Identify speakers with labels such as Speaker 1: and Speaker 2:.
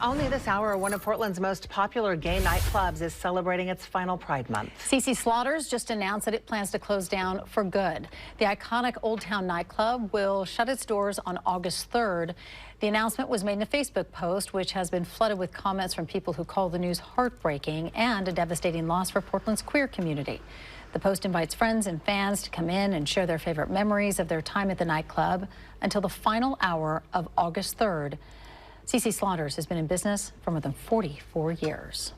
Speaker 1: Only this hour, one of Portland's most popular gay nightclubs is celebrating its final Pride Month.
Speaker 2: CC Slaughters just announced that it plans to close down for good. The iconic Old Town nightclub will shut its doors on August 3rd. The announcement was made in a Facebook post, which has been flooded with comments from people who call the news heartbreaking and a devastating loss for Portland's queer community. The post invites friends and fans to come in and share their favorite memories of their time at the nightclub until the final hour of August 3rd. CC Slaughters has been in business for more than 44 years.